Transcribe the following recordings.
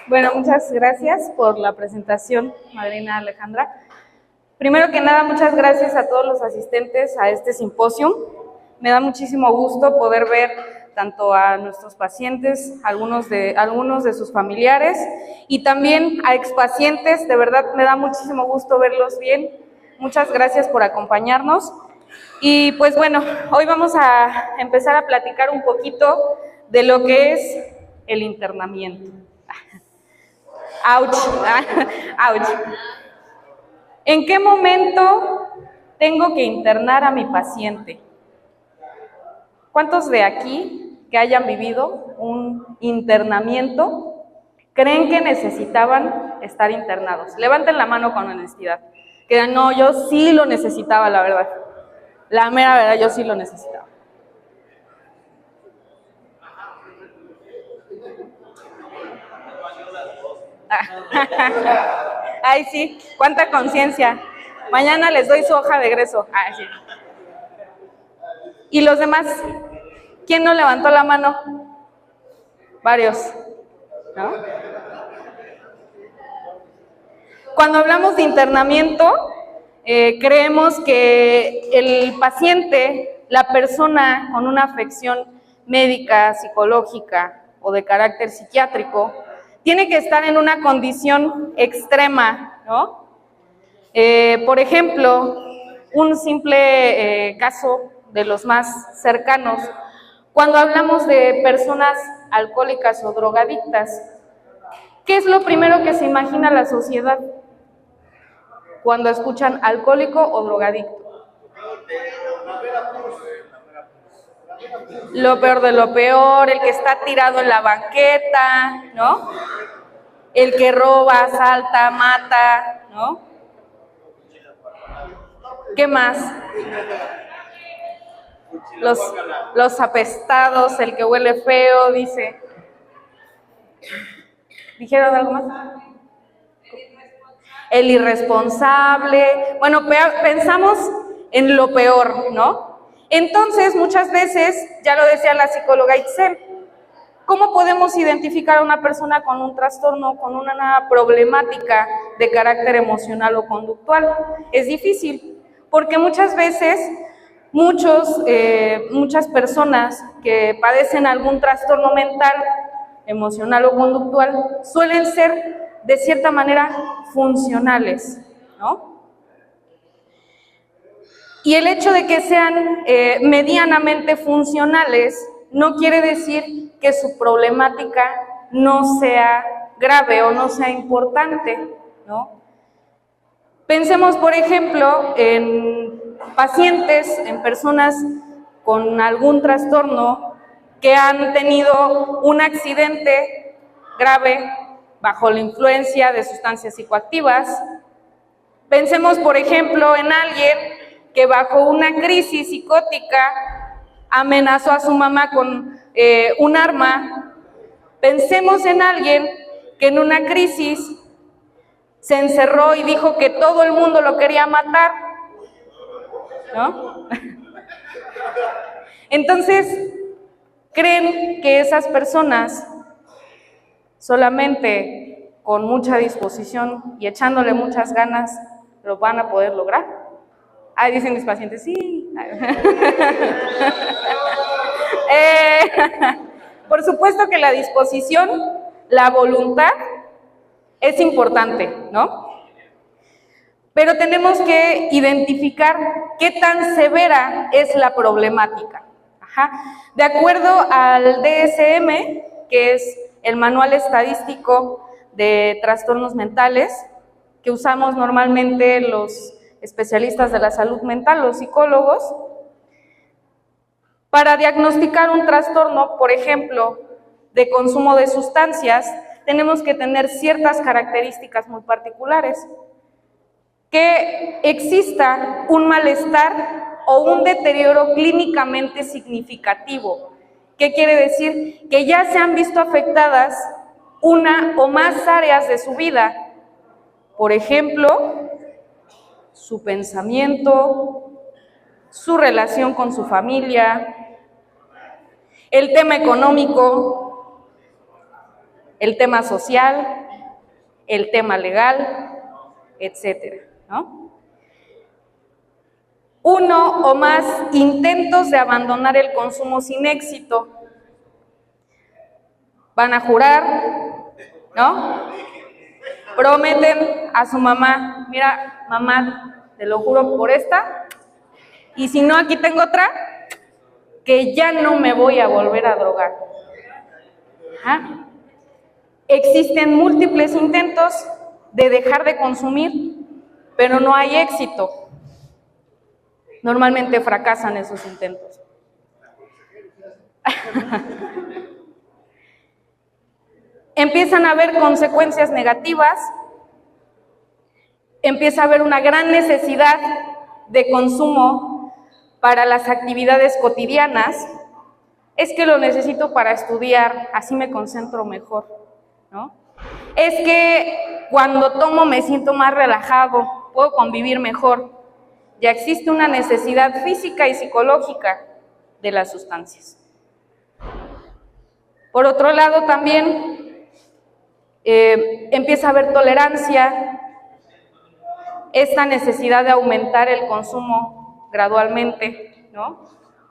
Bueno, muchas gracias por la presentación, madrina Alejandra. Primero que nada, muchas gracias a todos los asistentes a este simposio. Me da muchísimo gusto poder ver tanto a nuestros pacientes, algunos de sus familiares y también a expacientes. De verdad me da muchísimo gusto verlos bien. Muchas gracias por acompañarnos. Y pues bueno, hoy vamos a empezar a platicar un poquito de lo que es el internamiento. ¡Auch! ¡Auch! ¿En qué momento tengo que internar a mi paciente? ¿Cuántos de aquí que hayan vivido un internamiento creen que necesitaban estar internados? Levanten la mano con honestidad. Que no, yo sí lo necesitaba, la verdad. La mera verdad, yo sí lo necesitaba. Ay, sí, cuánta conciencia. Mañana les doy su hoja de egreso. Ay, sí. ¿Y los demás? ¿Quién no levantó la mano? Varios, ¿no? Cuando hablamos de internamiento, creemos que el paciente, la persona con una afección médica, psicológica o de carácter psiquiátrico, tiene que estar en una condición extrema, ¿no? Por ejemplo, un simple caso de los más cercanos, cuando hablamos de personas alcohólicas o drogadictas, ¿qué es lo primero que se imagina la sociedad cuando escuchan alcohólico o drogadicto? Lo peor de lo peor, el que está tirado en la banqueta, ¿no? El que roba, asalta, mata, ¿no? ¿Qué más? Los apestados, el que huele feo, dice. ¿Dijeron algo más? El irresponsable. Bueno, pensamos en lo peor, ¿no? Entonces, muchas veces, ya lo decía la psicóloga Itzel, ¿cómo podemos identificar a una persona con un trastorno, con una problemática de carácter emocional o conductual? Es difícil, porque muchas veces, muchas personas que padecen algún trastorno mental, emocional o conductual, suelen ser, de cierta manera, funcionales, ¿no? Y el hecho de que sean medianamente funcionales no quiere decir que su problemática no sea grave o no sea importante, ¿no? Pensemos, por ejemplo, en pacientes, en personas con algún trastorno que han tenido un accidente grave bajo la influencia de sustancias psicoactivas. Pensemos, por ejemplo, en alguien que bajo una crisis psicótica amenazó a su mamá con un arma. Pensemos en alguien que en una crisis se encerró y dijo que todo el mundo lo quería matar, ¿no? Entonces, ¿creen que esas personas solamente con mucha disposición y echándole muchas ganas lo van a poder lograr? Ahí dicen mis pacientes, sí. Por supuesto que la disposición, la voluntad es importante, ¿no? Pero tenemos que identificar qué tan severa es la problemática. De acuerdo al DSM, que es el Manual Estadístico de Trastornos Mentales, que usamos normalmente los especialistas de la salud mental, los psicólogos, para diagnosticar un trastorno, por ejemplo, de consumo de sustancias, tenemos que tener ciertas características muy particulares. Que exista un malestar o un deterioro clínicamente significativo. ¿Qué quiere decir? Que ya se han visto afectadas una o más áreas de su vida. Por ejemplo, su pensamiento, su relación con su familia, el tema económico, el tema social, el tema legal, etcétera, ¿no? Uno o más intentos de abandonar el consumo sin éxito. Van a jurar, ¿no? Prometen a su mamá, mira, mamá, te lo juro por esta, y si no, aquí tengo otra, que ya no me voy a volver a drogar. ¿Ah? Existen múltiples intentos de dejar de consumir, pero no hay éxito. Normalmente fracasan esos intentos. Empiezan a haber consecuencias negativas, empieza a haber una gran necesidad de consumo para las actividades cotidianas. Es que lo necesito para estudiar, así me concentro mejor, ¿no? Es que cuando tomo me siento más relajado, puedo convivir mejor. Ya existe una necesidad física y psicológica de las sustancias. Por otro lado, también empieza a haber tolerancia, esta necesidad de aumentar el consumo gradualmente, ¿no?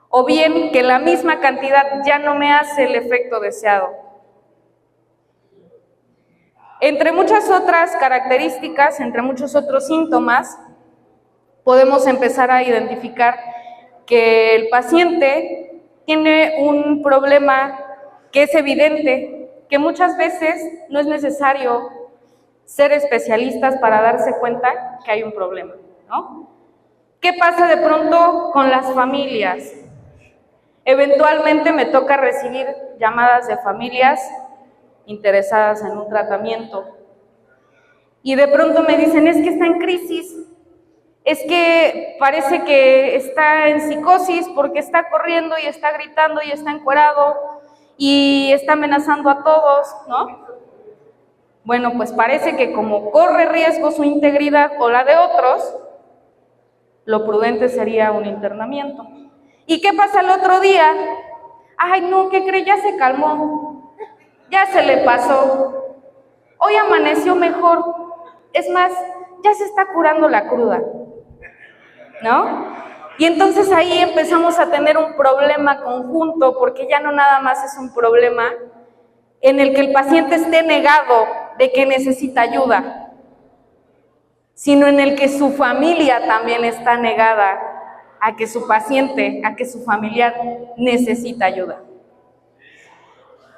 O bien que la misma cantidad ya no me hace el efecto deseado. Entre muchas otras características, entre muchos otros síntomas, podemos empezar a identificar que el paciente tiene un problema que es evidente, que muchas veces no es necesario ser especialistas para darse cuenta que hay un problema, ¿no? ¿Qué pasa de pronto con las familias? Eventualmente me toca recibir llamadas de familias interesadas en un tratamiento y de pronto me dicen, es que está en crisis, es que parece que está en psicosis porque está corriendo y está gritando y está encuerado y está amenazando a todos, ¿no? Bueno, pues parece que como corre riesgo su integridad o la de otros, lo prudente sería un internamiento. ¿Y qué pasa el otro día? Ay, no, ¿qué cree? Ya se calmó, ya se le pasó, hoy amaneció mejor, es más, ya se está curando la cruda, ¿no? Y entonces ahí empezamos a tener un problema conjunto, porque ya no nada más es un problema en el que el paciente esté negado de que necesita ayuda, sino en el que su familia también está negada a que su paciente, a que su familiar necesita ayuda.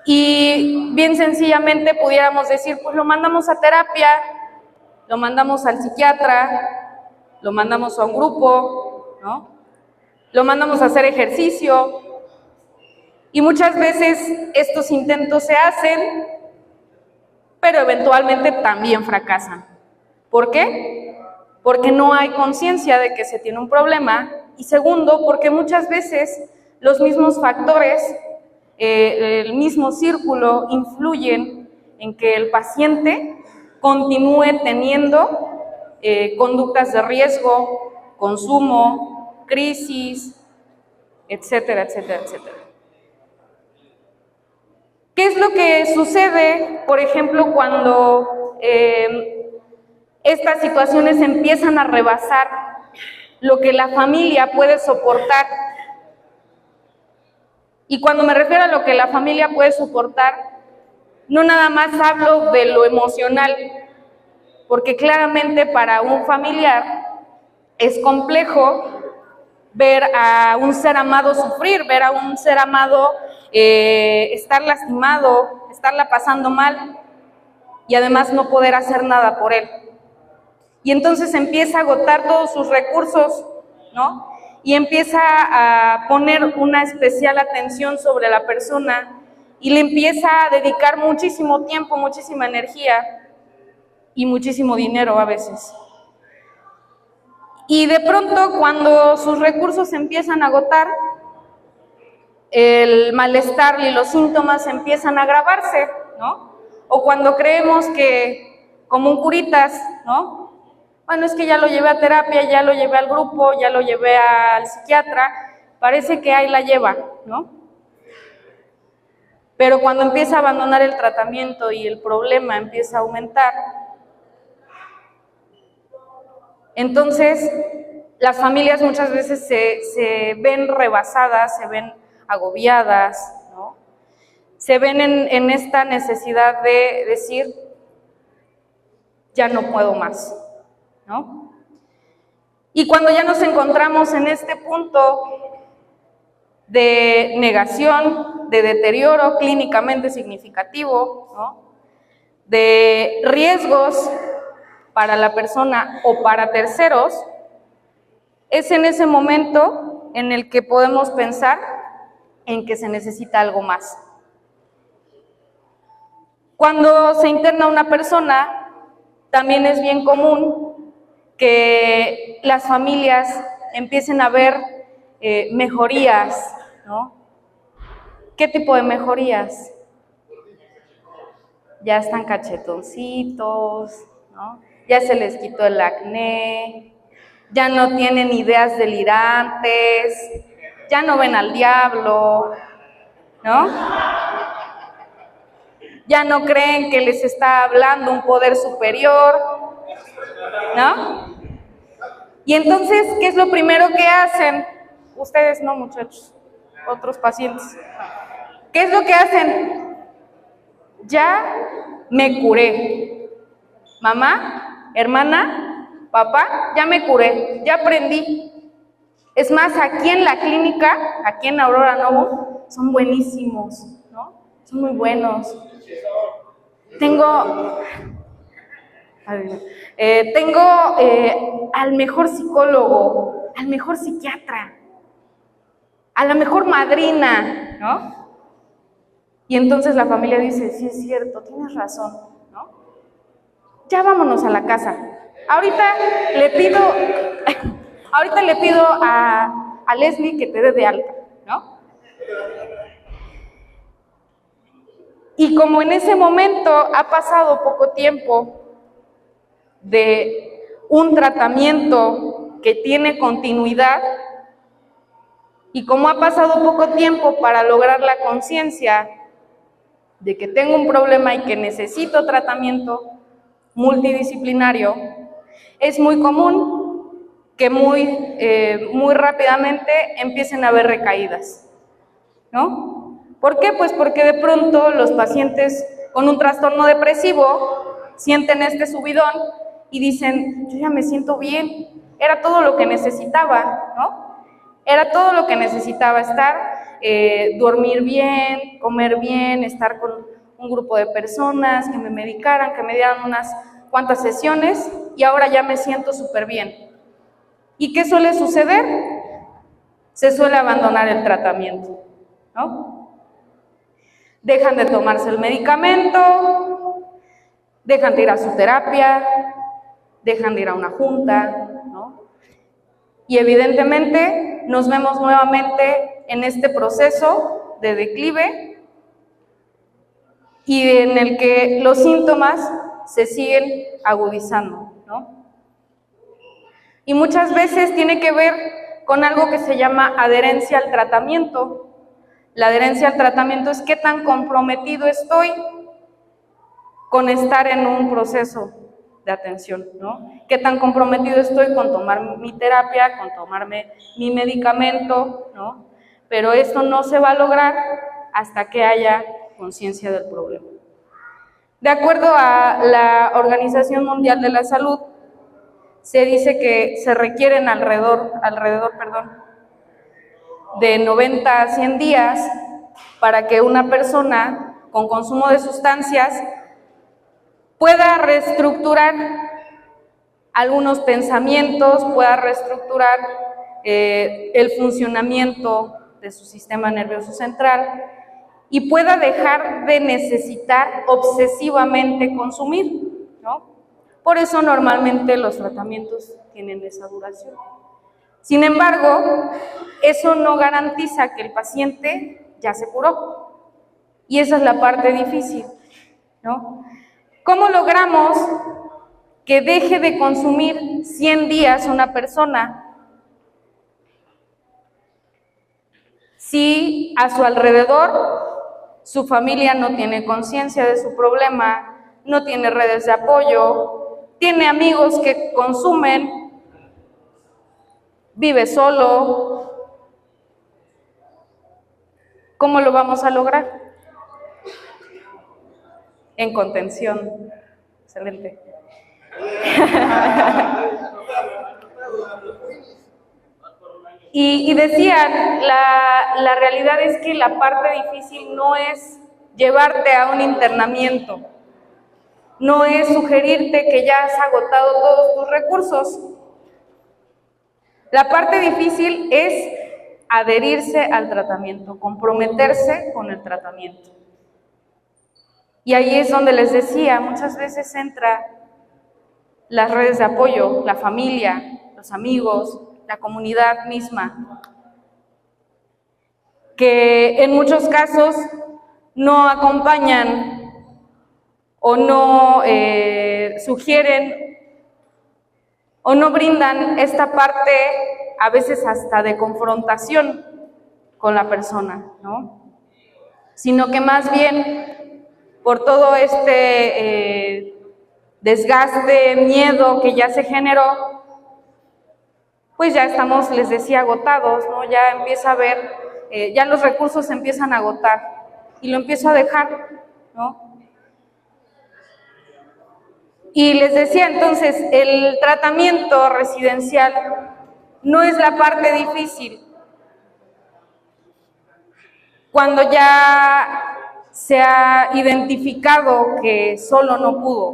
Y bien sencillamente pudiéramos decir, pues lo mandamos a terapia, lo mandamos al psiquiatra, lo mandamos a un grupo, ¿no? Lo mandamos a hacer ejercicio, y muchas veces estos intentos se hacen, pero eventualmente también fracasan. ¿Por qué? Porque no hay conciencia de que se tiene un problema, y segundo, porque muchas veces los mismos factores, el mismo círculo influyen en que el paciente continúe teniendo conductas de riesgo, consumo, crisis, etcétera, etcétera, etcétera. ¿Qué es lo que sucede, por ejemplo, cuando estas situaciones empiezan a rebasar lo que la familia puede soportar? Y cuando me refiero a lo que la familia puede soportar, no nada más hablo de lo emocional, porque claramente para un familiar es complejo ver a un ser amado sufrir, ver a un ser amado estar lastimado, estarla pasando mal y además no poder hacer nada por él. Y entonces empieza a agotar todos sus recursos, ¿no? Y empieza a poner una especial atención sobre la persona y le empieza a dedicar muchísimo tiempo, muchísima energía y muchísimo dinero a veces. Y de pronto, cuando sus recursos se empiezan a agotar, el malestar y los síntomas empiezan a agravarse, ¿no? O cuando creemos que, como un curitas, ¿no? Bueno, es que ya lo llevé a terapia, ya lo llevé al grupo, ya lo llevé al psiquiatra, parece que ahí la lleva, ¿no? Pero cuando empieza a abandonar el tratamiento y el problema empieza a aumentar, entonces las familias muchas veces se ven rebasadas, se ven agobiadas, ¿no? Se ven en esta necesidad de decir, ya no puedo más, ¿no? Y cuando ya nos encontramos en este punto de negación, de deterioro clínicamente significativo, ¿no? De riesgos para la persona o para terceros, es en ese momento en el que podemos pensar en que se necesita algo más. Cuando se interna una persona, también es bien común que las familias empiecen a ver mejorías, ¿no? ¿Qué tipo de mejorías? Ya están cachetoncitos, ¿no? Ya se les quitó el acné, ya no tienen ideas delirantes, ya no ven al diablo, ¿no? Ya no creen que les está hablando un poder superior, ¿no? Y entonces, ¿qué es lo primero que hacen? Ustedes no, muchachos, otros pacientes. ¿Qué es lo que hacen? Ya me curé. Mamá, hermana, papá, ya me curé, ya aprendí. Es más, aquí en la clínica, aquí en Aurora Novo, son buenísimos, ¿no? Son muy buenos. Tengo al mejor psicólogo, al mejor psiquiatra, a la mejor madrina, ¿no? Y entonces la familia dice, sí es cierto, tienes razón, ¿no? Ya vámonos a la casa. Ahorita le pido a Leslie que te dé de alta, ¿no? Y como en ese momento ha pasado poco tiempo de un tratamiento que tiene continuidad, y como ha pasado poco tiempo para lograr la conciencia de que tengo un problema y que necesito tratamiento multidisciplinario, es muy común que muy rápidamente empiecen a haber recaídas, ¿no? ¿Por qué? Pues porque de pronto los pacientes con un trastorno depresivo sienten este subidón y dicen, yo ya me siento bien, era todo lo que necesitaba, ¿no? Era todo lo que necesitaba estar, dormir bien, comer bien, estar con un grupo de personas, que me medicaran, que me dieran unas cuantas sesiones y ahora ya me siento súper bien. ¿Y qué suele suceder? Se suele abandonar el tratamiento, ¿no? Dejan de tomarse el medicamento, dejan de ir a su terapia, dejan de ir a una junta, ¿no? Y evidentemente nos vemos nuevamente en este proceso de declive y en el que los síntomas se siguen agudizando, ¿no? Y muchas veces tiene que ver con algo que se llama adherencia al tratamiento. La adherencia al tratamiento es qué tan comprometido estoy con estar en un proceso de atención, ¿no? Qué tan comprometido estoy con tomar mi terapia, con tomarme mi medicamento, ¿no? Pero esto no se va a lograr hasta que haya conciencia del problema. De acuerdo a la Organización Mundial de la Salud, se dice que se requieren alrededor de 90 a 100 días para que una persona con consumo de sustancias pueda reestructurar algunos pensamientos, pueda reestructurar el funcionamiento de su sistema nervioso central y pueda dejar de necesitar obsesivamente consumir, ¿no? Por eso normalmente los tratamientos tienen esa duración. Sin embargo, eso no garantiza que el paciente ya se curó. Y esa es la parte difícil, ¿no? ¿Cómo logramos que deje de consumir 100 días una persona si a su alrededor Su familia no tiene conciencia de su problema, no tiene redes de apoyo, tiene amigos que consumen, vive solo. ¿Cómo lo vamos a lograr? En contención. Excelente. Y decían, la realidad es que la parte difícil no es llevarte a un internamiento, no es sugerirte que ya has agotado todos tus recursos. La parte difícil es adherirse al tratamiento, comprometerse con el tratamiento. Y ahí es donde les decía, muchas veces entra las redes de apoyo, la familia, los amigos, la comunidad misma, que en muchos casos no acompañan o no sugieren o no brindan esta parte, a veces hasta de confrontación con la persona, ¿no? Sino que más bien por todo este desgaste, miedo que ya se generó, pues ya estamos, les decía, agotados, ¿no? Ya empieza a haber, ya los recursos se empiezan a agotar y lo empiezo a dejar, ¿no? Y les decía entonces, el tratamiento residencial no es la parte difícil. Cuando ya se ha identificado que solo no pudo,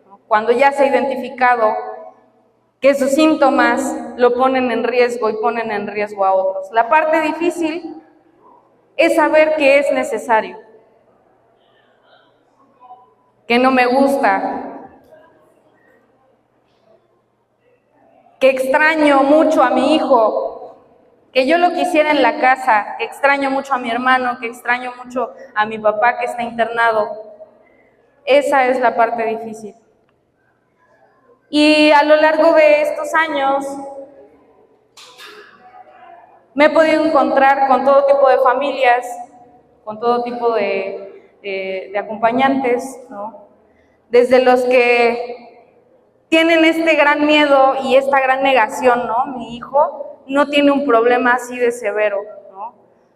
¿no? Cuando ya se ha identificado que sus síntomas lo ponen en riesgo y ponen en riesgo a otros. La parte difícil es saber que es necesario, que no me gusta, que extraño mucho a mi hijo, que yo lo quisiera en la casa, que extraño mucho a mi hermano, que extraño mucho a mi papá que está internado. Esa es la parte difícil. Y a lo largo de estos años me he podido encontrar con todo tipo de familias, con todo tipo de acompañantes, ¿no? Desde los que tienen este gran miedo y esta gran negación, ¿no? Mi hijo no tiene un problema así de severo, ¿no?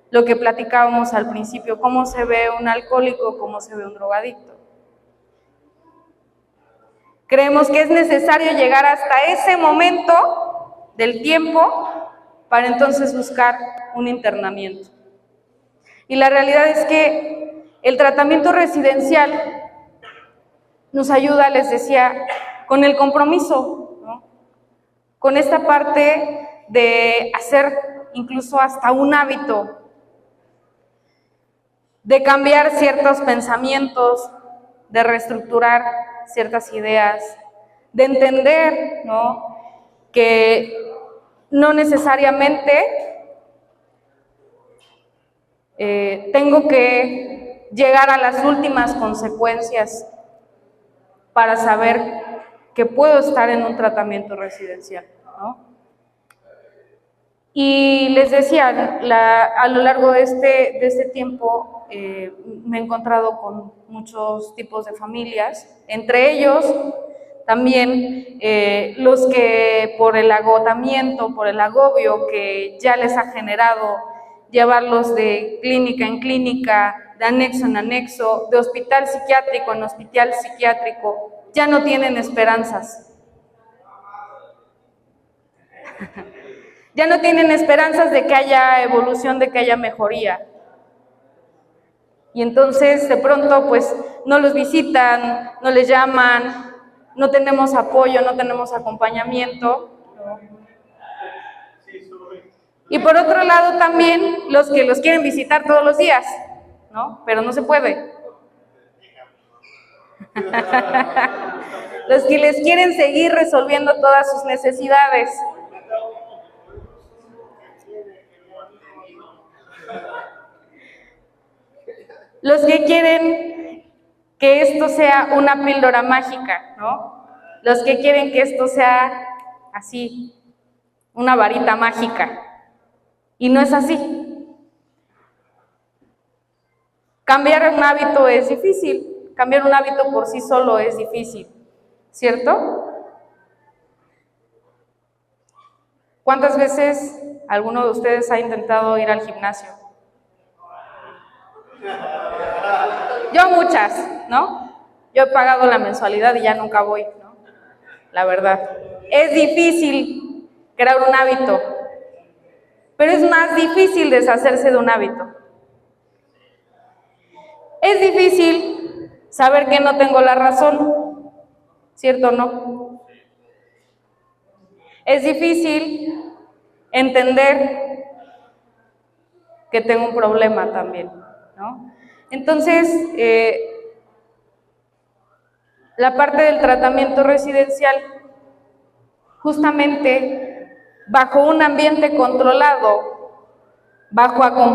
Lo que platicábamos al principio, cómo se ve un alcohólico, cómo se ve un drogadicto. Creemos que es necesario llegar hasta ese momento del tiempo para entonces buscar un internamiento. Y la realidad es que el tratamiento residencial nos ayuda, les decía, con el compromiso, ¿no? Con esta parte de hacer incluso hasta un hábito, de cambiar ciertos pensamientos, de reestructurar ciertas ideas, de entender, ¿no? Que no necesariamente tengo que llegar a las últimas consecuencias para saber que puedo estar en un tratamiento residencial, ¿no? Y les decía, a lo largo de este tiempo me he encontrado con muchos tipos de familias, entre ellos también los que por el agotamiento, por el agobio que ya les ha generado llevarlos de clínica en clínica, de anexo en anexo, de hospital psiquiátrico en hospital psiquiátrico, ya no tienen esperanzas. Ya no tienen esperanzas de que haya evolución, de que haya mejoría. Y entonces de pronto pues no los visitan, no les llaman, no tenemos apoyo, no tenemos acompañamiento. Y por otro lado también los que los quieren visitar todos los días, ¿no? Pero no se puede. Los que les quieren seguir resolviendo todas sus necesidades. Los que quieren que esto sea una píldora mágica, ¿no? Los que quieren que esto sea así, una varita mágica. Y no es así. Cambiar un hábito es difícil, cambiar un hábito por sí solo es difícil, ¿cierto? ¿Cuántas veces alguno de ustedes ha intentado ir al gimnasio? Yo muchas, ¿no? Yo he pagado la mensualidad y ya nunca voy, ¿no? La verdad. Es difícil crear un hábito, pero es más difícil deshacerse de un hábito. Es difícil saber que no tengo la razón, ¿cierto o no? Es difícil entender que tengo un problema también, ¿no? Entonces, la parte del tratamiento residencial, justamente bajo un ambiente controlado, bajo acompañamiento,